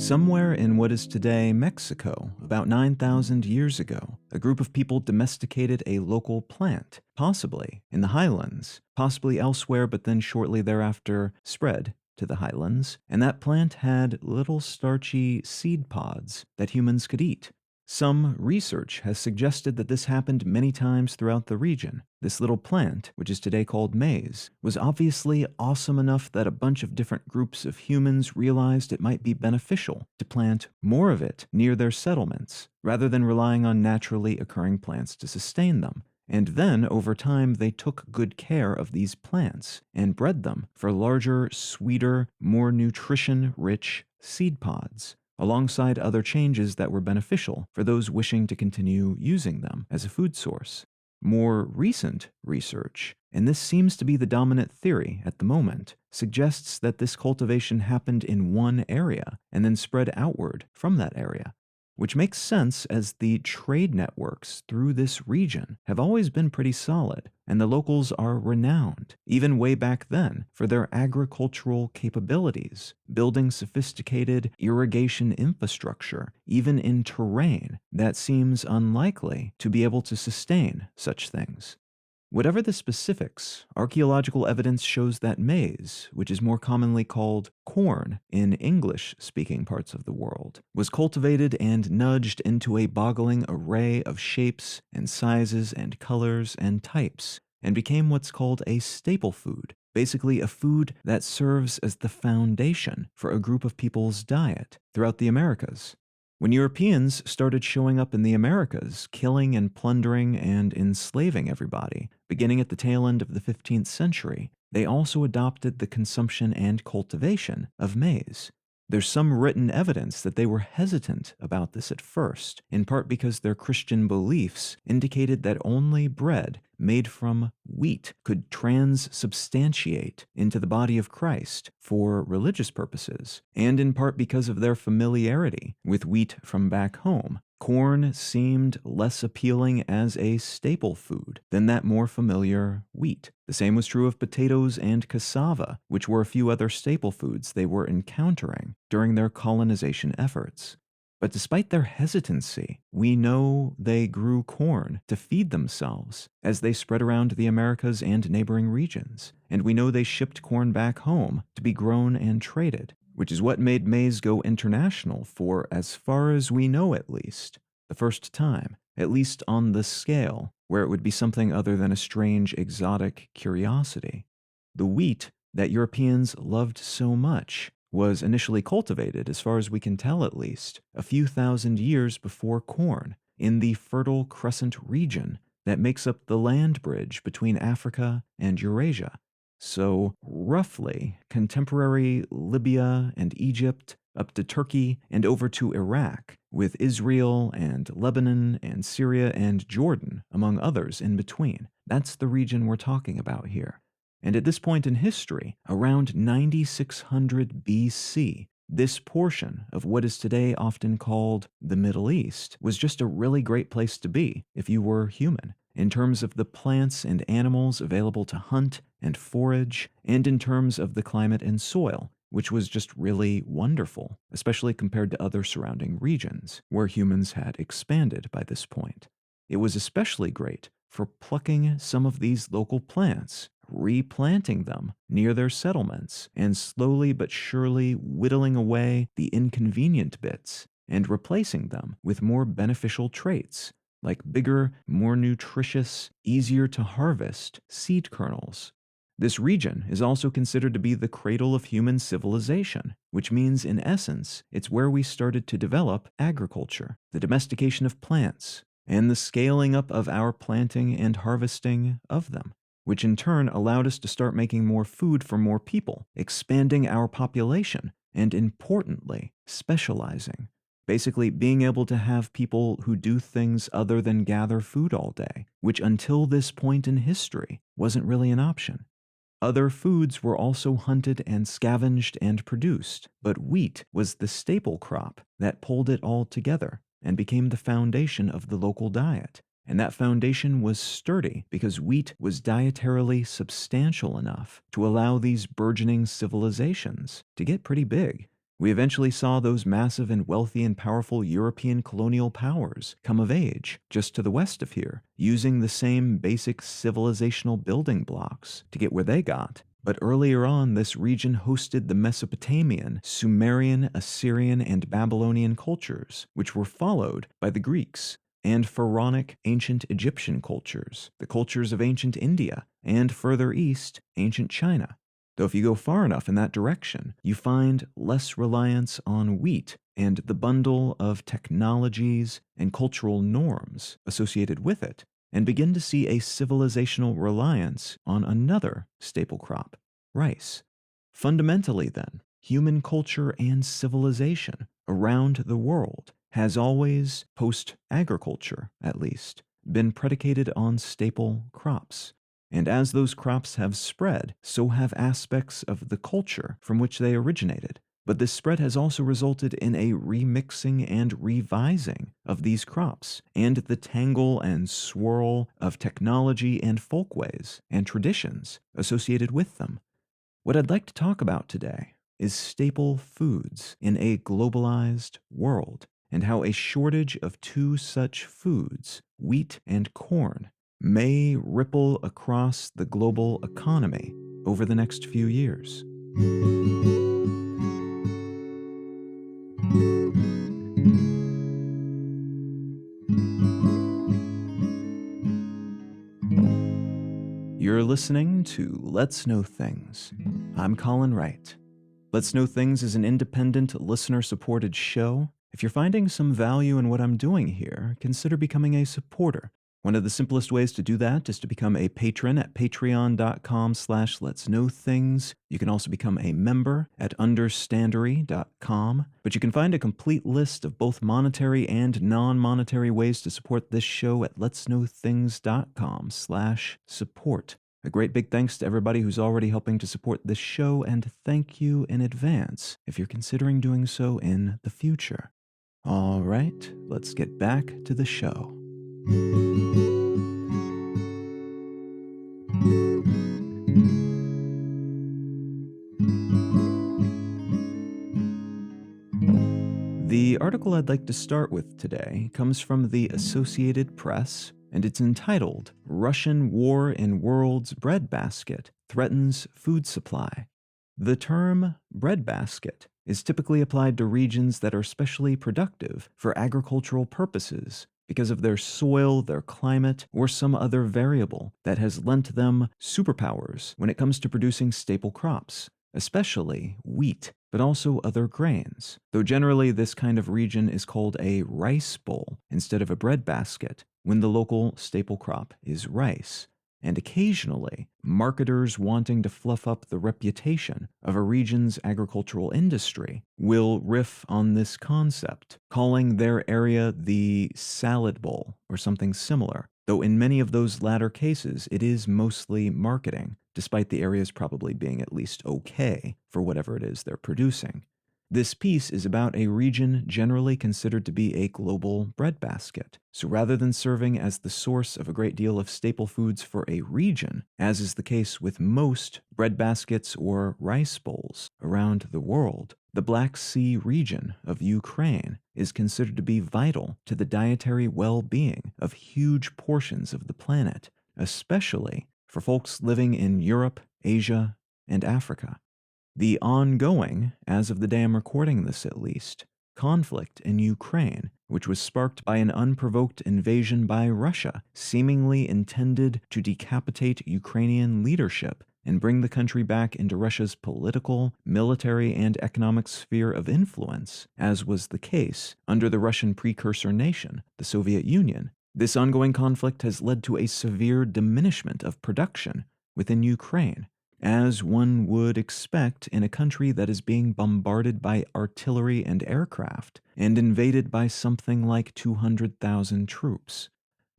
Somewhere in what is today Mexico, about 9,000 years ago, a group of people domesticated a local plant, possibly in the highlands, possibly elsewhere, but then shortly thereafter spread to the highlands, and that plant had little starchy seed pods that humans could eat. Some research has suggested that this happened many times throughout the region. This little plant, which is today called maize, was obviously awesome enough that a bunch of different groups of humans realized it might be beneficial to plant more of it near their settlements, rather than relying on naturally occurring plants to sustain them. And then, over time, they took good care of these plants and bred them for larger, sweeter, more nutrition-rich seed pods, alongside other changes that were beneficial for those wishing to continue using them as a food source. More recent research, and this seems to be the dominant theory at the moment, suggests that this cultivation happened in one area and then spread outward from that area, which makes sense as the trade networks through this region have always been pretty solid, and the locals are renowned, even way back then, for their agricultural capabilities, building sophisticated irrigation infrastructure, even in terrain that seems unlikely to be able to sustain such things. Whatever the specifics, archaeological evidence shows that maize, which is more commonly called corn in English-speaking parts of the world, was cultivated and nudged into a boggling array of shapes and sizes and colors and types, and became what's called a staple food, basically a food that serves as the foundation for a group of people's diet throughout the Americas. When Europeans started showing up in the Americas, killing and plundering and enslaving everybody, beginning at the tail end of the 15th century, they also adopted the consumption and cultivation of maize. There's some written evidence that they were hesitant about this at first, in part because their Christian beliefs indicated that only bread made from wheat could transubstantiate into the body of Christ for religious purposes, and in part because of their familiarity with wheat from back home. Corn seemed less appealing as a staple food than that more familiar wheat. The same was true of potatoes and cassava, which were a few other staple foods they were encountering during their colonization efforts. But despite their hesitancy, we know they grew corn to feed themselves as they spread around the Americas and neighboring regions, and we know they shipped corn back home to be grown and traded, which is what made maize go international for, as far as we know at least, the first time, at least on the scale where it would be something other than a strange exotic curiosity. The wheat that Europeans loved so much was initially cultivated, as far as we can tell at least, a few thousand years before corn in the Fertile Crescent region that makes up the land bridge between Africa and Eurasia. So, roughly, contemporary Libya and Egypt, up to Turkey and over to Iraq, with Israel and Lebanon and Syria and Jordan, among others in between. That's the region we're talking about here. And at this point in history, around 9600 BC, this portion of what is today often called the Middle East was just a really great place to be if you were human, in terms of the plants and animals available to hunt and forage, and in terms of the climate and soil, which was just really wonderful, especially compared to other surrounding regions where humans had expanded by this point. It was especially great for plucking some of these local plants, replanting them near their settlements, and slowly but surely whittling away the inconvenient bits and replacing them with more beneficial traits, like bigger, more nutritious, easier to harvest seed kernels. This region is also considered to be the cradle of human civilization, which means, in essence, it's where we started to develop agriculture, the domestication of plants, and the scaling up of our planting and harvesting of them, which in turn allowed us to start making more food for more people, expanding our population, and importantly, specializing. Basically, being able to have people who do things other than gather food all day, which until this point in history wasn't really an option. Other foods were also hunted and scavenged and produced, but wheat was the staple crop that pulled it all together and became the foundation of the local diet. And that foundation was sturdy because wheat was dietarily substantial enough to allow these burgeoning civilizations to get pretty big. We eventually saw those massive and wealthy and powerful European colonial powers come of age just to the west of here, using the same basic civilizational building blocks to get where they got. But earlier on, this region hosted the Mesopotamian, Sumerian, Assyrian, and Babylonian cultures, which were followed by the Greeks, and pharaonic ancient Egyptian cultures, the cultures of ancient India, and further east, ancient China. Though if you go far enough in that direction, you find less reliance on wheat and the bundle of technologies and cultural norms associated with it, and begin to see a civilizational reliance on another staple crop, rice. Fundamentally, then, human culture and civilization around the world has always, post agriculture at least, been predicated on staple crops. And as those crops have spread, so have aspects of the culture from which they originated. But this spread has also resulted in a remixing and revising of these crops, and the tangle and swirl of technology and folkways and traditions associated with them. What I'd like to talk about today is staple foods in a globalized world, and how a shortage of two such foods, wheat and corn, may ripple across the global economy over the next few years. You're listening to Let's Know Things. I'm Colin Wright. Let's Know Things is an independent, listener-supported show. If you're finding some value in what I'm doing here, consider becoming a supporter. One of the simplest ways to do that is to become a patron at patreon.com/letsknowthings. You can also become a member at understandery.com. But you can find a complete list of both monetary and non-monetary ways to support this show at letsknowthings.com/support. A great big thanks to everybody who's already helping to support this show, and thank you in advance if you're considering doing so in the future. All right, let's get back to the show. The article I'd like to start with today comes from the Associated Press, and it's entitled, "Russian War in World's Breadbasket Threatens Food Supply." The term breadbasket is typically applied to regions that are especially productive for agricultural purposes because of their soil, their climate, or some other variable that has lent them superpowers when it comes to producing staple crops, especially wheat, but also other grains. Though generally this kind of region is called a rice bowl instead of a breadbasket when the local staple crop is rice. And occasionally, marketers wanting to fluff up the reputation of a region's agricultural industry will riff on this concept, calling their area the salad bowl or something similar, though in many of those latter cases it is mostly marketing, despite the areas probably being at least okay for whatever it is they're producing. This piece is about a region generally considered to be a global breadbasket. So rather than serving as the source of a great deal of staple foods for a region, as is the case with most breadbaskets or rice bowls around the world, the Black Sea region of Ukraine is considered to be vital to the dietary well-being of huge portions of the planet, especially for folks living in Europe, Asia, and Africa. The ongoing, as of the day I'm recording this at least, conflict in Ukraine, which was sparked by an unprovoked invasion by Russia, seemingly intended to decapitate Ukrainian leadership and bring the country back into Russia's political, military, and economic sphere of influence, as was the case under the Russian precursor nation, the Soviet Union. This ongoing conflict has led to a severe diminishment of production within Ukraine, as one would expect in a country that is being bombarded by artillery and aircraft and invaded by something like 200,000 troops.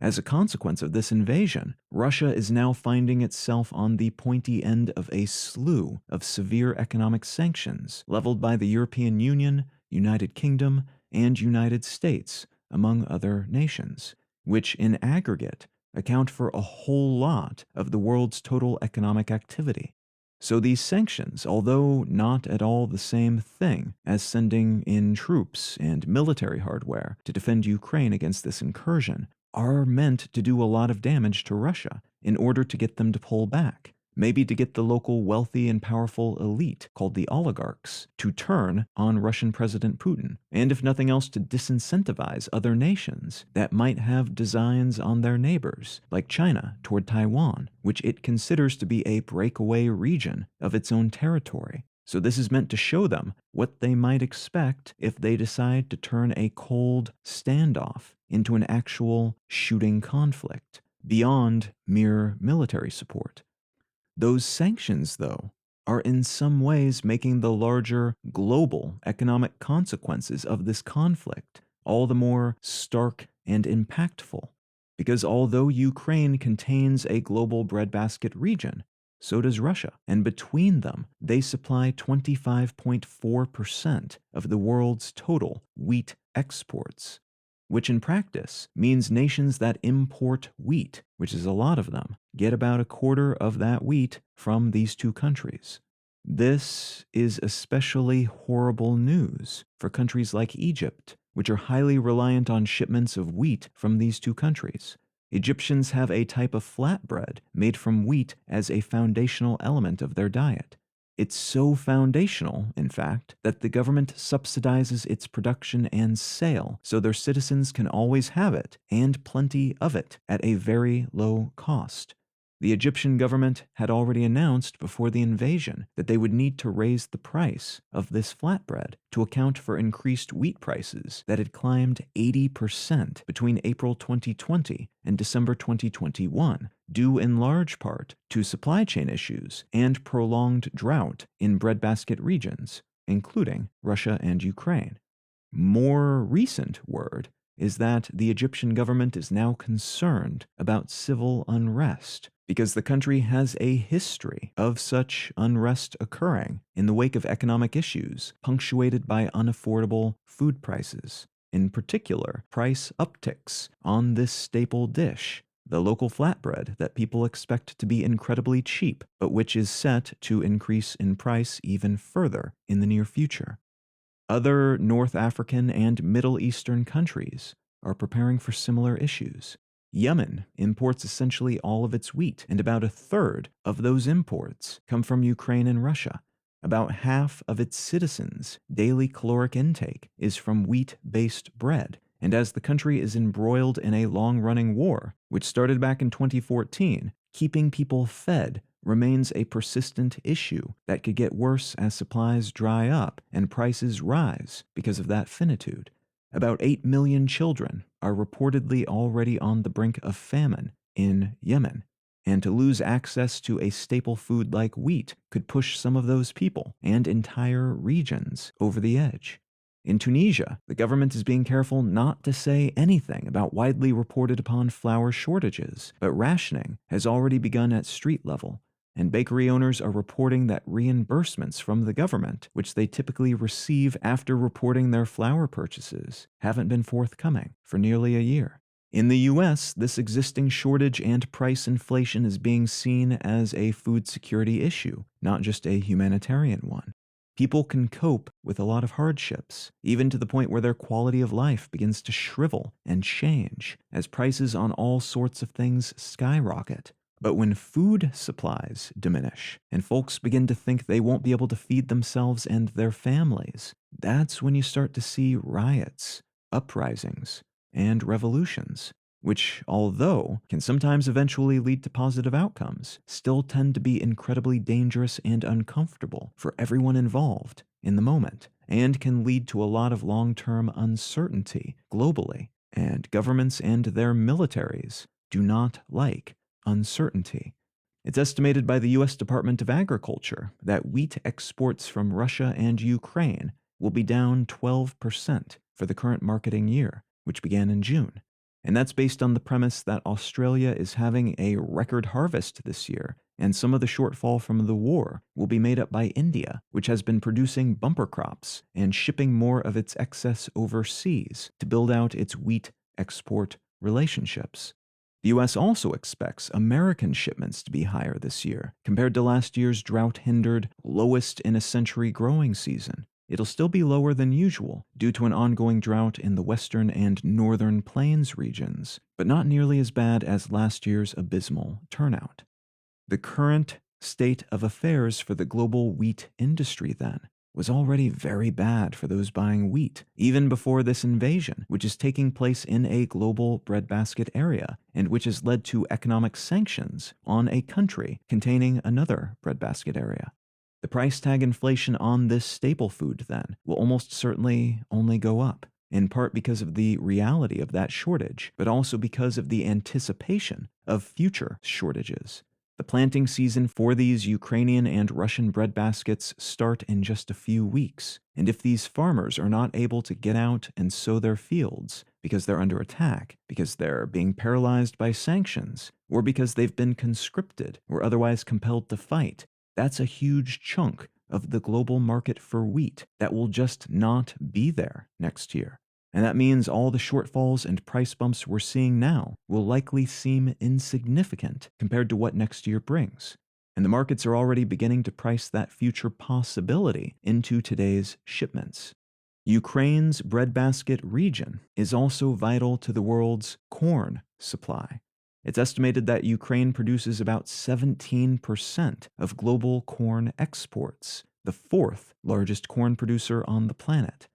As a consequence of this invasion, Russia is now finding itself on the pointy end of a slew of severe economic sanctions leveled by the European Union, United Kingdom, and United States, among other nations, which in aggregate account for a whole lot of the world's total economic activity. So these sanctions, although not at all the same thing as sending in troops and military hardware to defend Ukraine against this incursion, are meant to do a lot of damage to Russia in order to get them to pull back. Maybe to get the local wealthy and powerful elite, called the oligarchs, to turn on Russian President Putin, and if nothing else to disincentivize other nations that might have designs on their neighbors, like China toward Taiwan, which it considers to be a breakaway region of its own territory. So this is meant to show them what they might expect if they decide to turn a cold standoff into an actual shooting conflict, beyond mere military support. Those sanctions, though, are in some ways making the larger global economic consequences of this conflict all the more stark and impactful. Because although Ukraine contains a global breadbasket region, so does Russia, and between them, they supply 25.4% of the world's total wheat exports, which in practice means nations that import wheat, which is a lot of them, get about a quarter of that wheat from these two countries. This is especially horrible news for countries like Egypt, which are highly reliant on shipments of wheat from these two countries. Egyptians have a type of flatbread made from wheat as a foundational element of their diet. It's so foundational, in fact, that the government subsidizes its production and sale so their citizens can always have it, and plenty of it, at a very low cost. The Egyptian government had already announced before the invasion that they would need to raise the price of this flatbread to account for increased wheat prices that had climbed 80% between April 2020 and December 2021, due in large part to supply chain issues and prolonged drought in breadbasket regions, including Russia and Ukraine. More recent word is that the Egyptian government is now concerned about civil unrest because the country has a history of such unrest occurring in the wake of economic issues punctuated by unaffordable food prices. In particular, price upticks on this staple dish, the local flatbread that people expect to be incredibly cheap, but which is set to increase in price even further in the near future. Other North African and Middle Eastern countries are preparing for similar issues. Yemen imports essentially all of its wheat, and about a third of those imports come from Ukraine and Russia. About half of its citizens' daily caloric intake is from wheat-based bread, and as the country is embroiled in a long-running war, which started back in 2014, keeping people fed remains a persistent issue that could get worse as supplies dry up and prices rise because of that finitude. About 8 million children are reportedly already on the brink of famine in Yemen, and to lose access to a staple food like wheat could push some of those people and entire regions over the edge. In Tunisia, the government is being careful not to say anything about widely reported upon flour shortages, but rationing has already begun at street level, and bakery owners are reporting that reimbursements from the government, which they typically receive after reporting their flour purchases, haven't been forthcoming for nearly a year. In the US, this existing shortage and price inflation is being seen as a food security issue, not just a humanitarian one. People can cope with a lot of hardships, even to the point where their quality of life begins to shrivel and change as prices on all sorts of things skyrocket. But when food supplies diminish and folks begin to think they won't be able to feed themselves and their families, that's when you start to see riots, uprisings, and revolutions, which, although can sometimes eventually lead to positive outcomes, still tend to be incredibly dangerous and uncomfortable for everyone involved in the moment, and can lead to a lot of long-term uncertainty globally. And governments and their militaries do not like uncertainty. It's estimated by the U.S. Department of Agriculture that wheat exports from Russia and Ukraine will be down 12% for the current marketing year, which began in June. And that's based on the premise that Australia is having a record harvest this year, and some of the shortfall from the war will be made up by India, which has been producing bumper crops and shipping more of its excess overseas to build out its wheat export relationships. The US also expects American shipments to be higher this year, compared to last year's drought hindered, lowest in a century growing season. It'll still be lower than usual due to an ongoing drought in the western and northern plains regions, but not nearly as bad as last year's abysmal turnout. The current state of affairs for the global wheat industry, then, was already very bad for those buying wheat, even before this invasion, which is taking place in a global breadbasket area, and which has led to economic sanctions on a country containing another breadbasket area. The price tag inflation on this staple food, then, will almost certainly only go up, in part because of the reality of that shortage, but also because of the anticipation of future shortages. The planting season for these Ukrainian and Russian breadbaskets start in just a few weeks, and if these farmers are not able to get out and sow their fields because they're under attack, because they're being paralyzed by sanctions, or because they've been conscripted or otherwise compelled to fight, that's a huge chunk of the global market for wheat that will just not be there next year. And that means all the shortfalls and price bumps we're seeing now will likely seem insignificant compared to what next year brings. And the markets are already beginning to price that future possibility into today's shipments. Ukraine's breadbasket region is also vital to the world's corn supply. It's estimated that Ukraine produces about 17% of global corn exports, the fourth largest corn producer on the planet.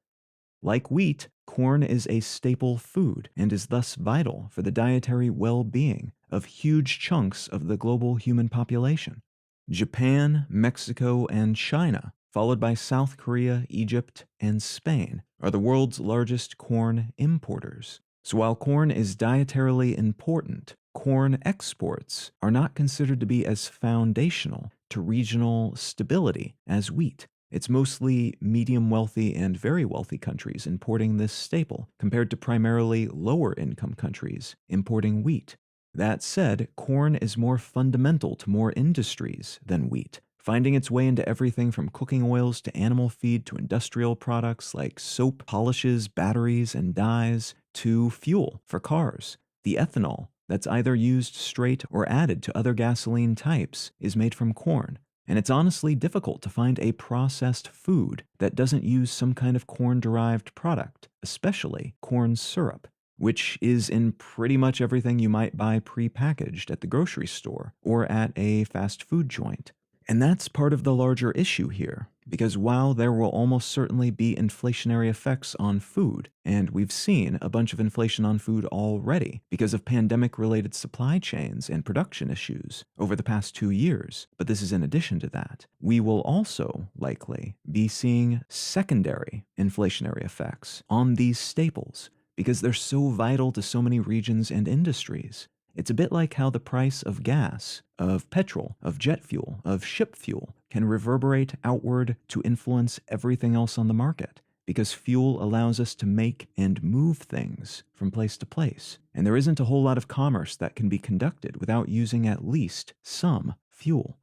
Like wheat, corn is a staple food and is thus vital for the dietary well-being of huge chunks of the global human population. Japan, Mexico, and China, followed by South Korea, Egypt, and Spain, are the world's largest corn importers. So while corn is dietarily important, corn exports are not considered to be as foundational to regional stability as wheat. It's mostly medium wealthy and very wealthy countries importing this staple, compared to primarily lower income countries importing wheat. That said, corn is more fundamental to more industries than wheat, finding its way into everything from cooking oils to animal feed to industrial products like soap, polishes, batteries, and dyes, to fuel for cars. The ethanol that's either used straight or added to other gasoline types is made from corn. And it's honestly difficult to find a processed food that doesn't use some kind of corn-derived product, especially corn syrup, which is in pretty much everything you might buy pre-packaged at the grocery store or at a fast food joint. And that's part of the larger issue here, because while there will almost certainly be inflationary effects on food, and we've seen a bunch of inflation on food already because of pandemic-related supply chains and production issues over the past 2 years, but this is in addition to that, we will also likely be seeing secondary inflationary effects on these staples because they're so vital to so many regions and industries. It's a bit like how the price of gas, of petrol, of jet fuel, of ship fuel can reverberate outward to influence everything else on the market, because fuel allows us to make and move things from place to place. And there isn't a whole lot of commerce that can be conducted without using at least some fuel.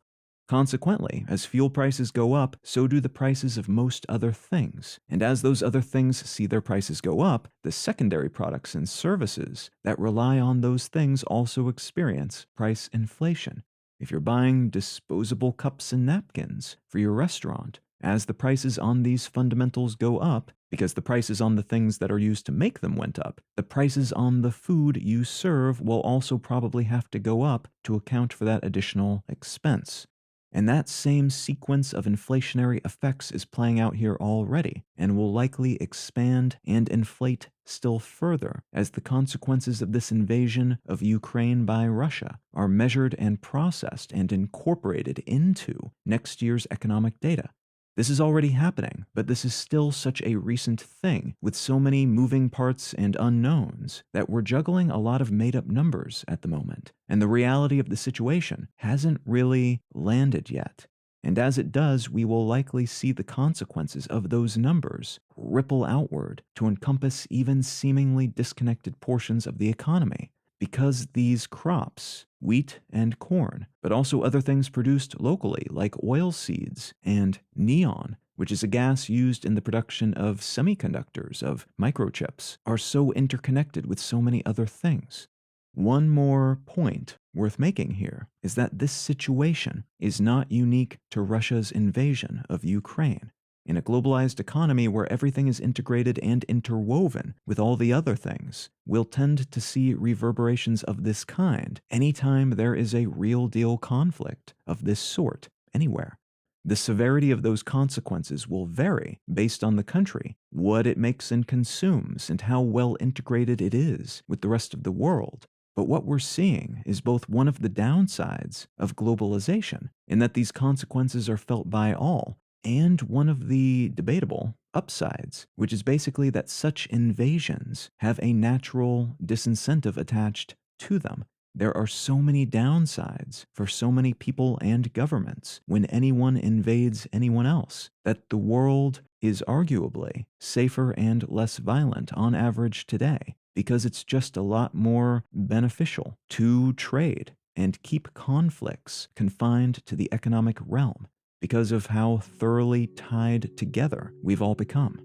Consequently, as fuel prices go up, so do the prices of most other things. And as those other things see their prices go up, the secondary products and services that rely on those things also experience price inflation. If you're buying disposable cups and napkins for your restaurant, as the prices on these fundamentals go up, because the prices on the things that are used to make them went up, the prices on the food you serve will also probably have to go up to account for that additional expense. And that same sequence of inflationary effects is playing out here already, and will likely expand and inflate still further as the consequences of this invasion of Ukraine by Russia are measured and processed and incorporated into next year's economic data. This is already happening, but this is still such a recent thing with so many moving parts and unknowns that we're juggling a lot of made-up numbers at the moment, and the reality of the situation hasn't really landed yet. And as it does, we will likely see the consequences of those numbers ripple outward to encompass even seemingly disconnected portions of the economy. Because these crops, wheat and corn, but also other things produced locally like oil seeds and neon, which is a gas used in the production of semiconductors, of microchips, are so interconnected with so many other things. One more point worth making here is that this situation is not unique to Russia's invasion of Ukraine. In a globalized economy where everything is integrated and interwoven with all the other things, we'll tend to see reverberations of this kind anytime there is a real deal conflict of this sort anywhere. The severity of those consequences will vary based on the country, what it makes and consumes, and how well integrated it is with the rest of the world. But what we're seeing is both one of the downsides of globalization, in that these consequences are felt by all, and one of the debatable upsides, which is basically that such invasions have a natural disincentive attached to them. There are so many downsides for so many people and governments when anyone invades anyone else that the world is arguably safer and less violent on average today because it's just a lot more beneficial to trade and keep conflicts confined to the economic realm because of how thoroughly tied together we've all become.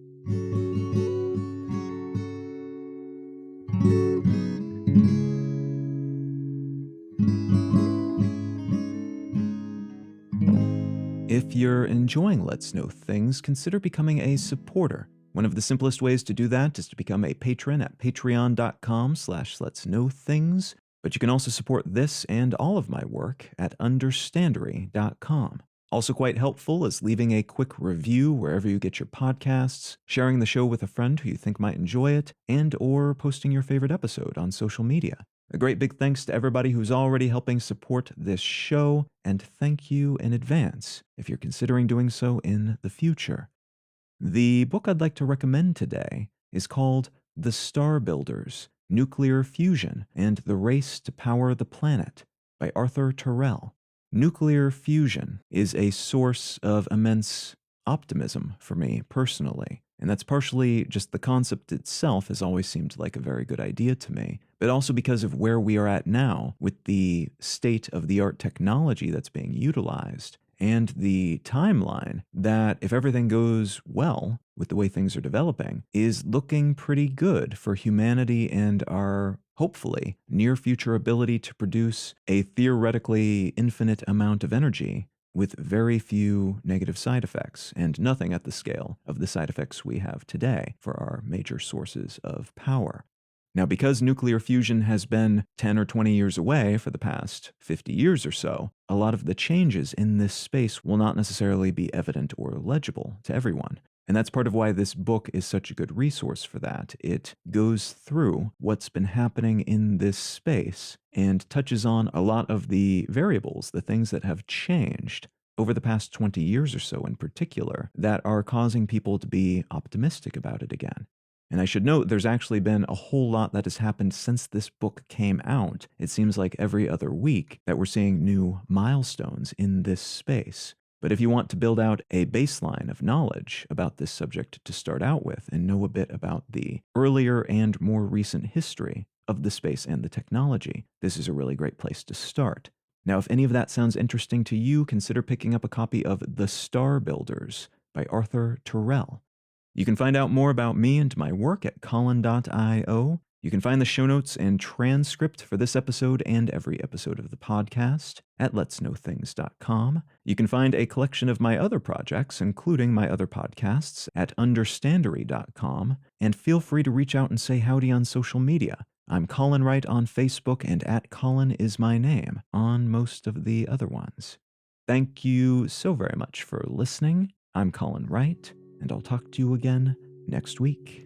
If you're enjoying Let's Know Things, consider becoming a supporter. One of the simplest ways to do that is to become a patron at patreon.com/letsknowthings, but you can also support this and all of my work at understandary.com. Also quite helpful is leaving a quick review wherever you get your podcasts, sharing the show with a friend who you think might enjoy it, and or posting your favorite episode on social media. A great big thanks to everybody who's already helping support this show, and thank you in advance if you're considering doing so in the future. The book I'd like to recommend today is called The Star Builders: Nuclear Fusion and the Race to Power the Planet by Arthur Terrell. Nuclear fusion is a source of immense optimism for me personally, and that's partially just the concept itself has always seemed like a very good idea to me, but also because of where we are at now with the state-of-the-art technology that's being utilized and the timeline that, if everything goes well with the way things are developing, is looking pretty good for humanity and our, hopefully, near future ability to produce a theoretically infinite amount of energy with very few negative side effects and nothing at the scale of the side effects we have today for our major sources of power. Now, because nuclear fusion has been 10 or 20 years away for the past 50 years or so, a lot of the changes in this space will not necessarily be evident or legible to everyone. And that's part of why this book is such a good resource for that. It goes through what's been happening in this space and touches on a lot of the variables, the things that have changed over the past 20 years or so in particular, that are causing people to be optimistic about it again. And I should note there's actually been a whole lot that has happened since this book came out. It seems like every other week that we're seeing new milestones in this space. But if you want to build out a baseline of knowledge about this subject to start out with and know a bit about the earlier and more recent history of the space and the technology, this is a really great place to start. Now, if any of that sounds interesting to you, consider picking up a copy of The Star Builders by Arthur Terrell. You can find out more about me and my work at Colin.io. You can find the show notes and transcript for this episode and every episode of the podcast at letsknowthings.com. You can find a collection of my other projects, including my other podcasts, at understandary.com, and feel free to reach out and say howdy on social media. I'm Colin Wright on Facebook and at Colin is my name on most of the other ones. Thank you so very much for listening. I'm Colin Wright, and I'll talk to you again next week.